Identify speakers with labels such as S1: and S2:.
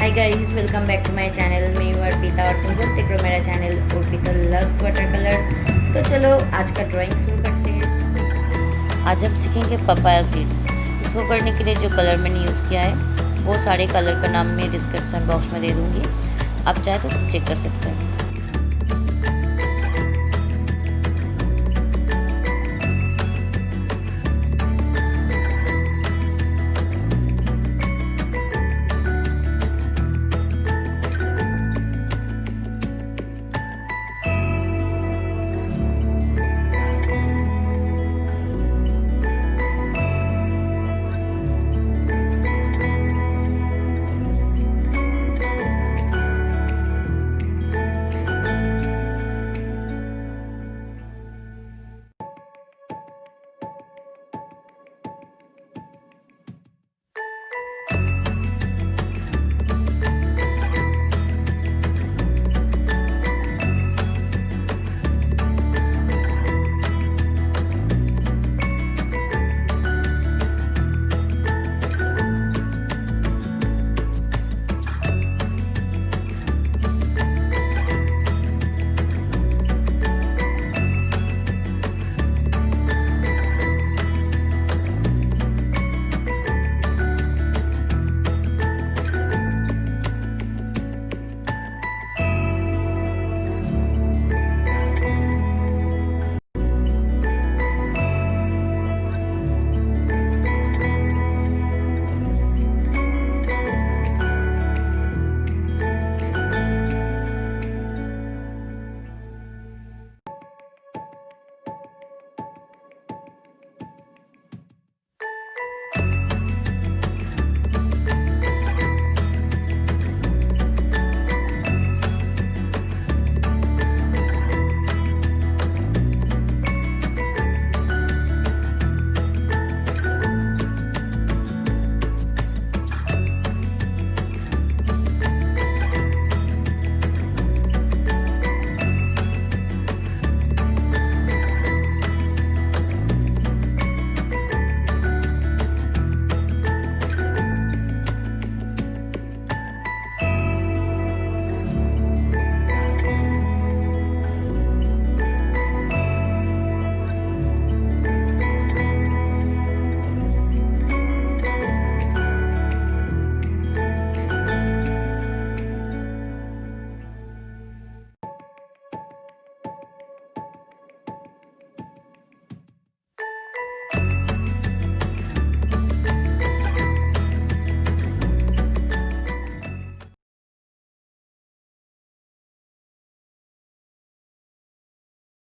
S1: Hi guys, welcome back to my channel. मैं हूँ अर्पिता और तुम देखते हो मेरा channel Arpita loves water colour. तो चलो आज का ड्राइंग शुरू करते हैं।
S2: आज हम सीखेंगे पपाया सीड्स। इसको करने के लिए जो कलर मैंने यूज़ किया है वो सारे कलर का नाम मैं डिस्क्रिप्शन बॉक्स में दे दूँगी, आप चाहे तो चेक कर सकते हैं।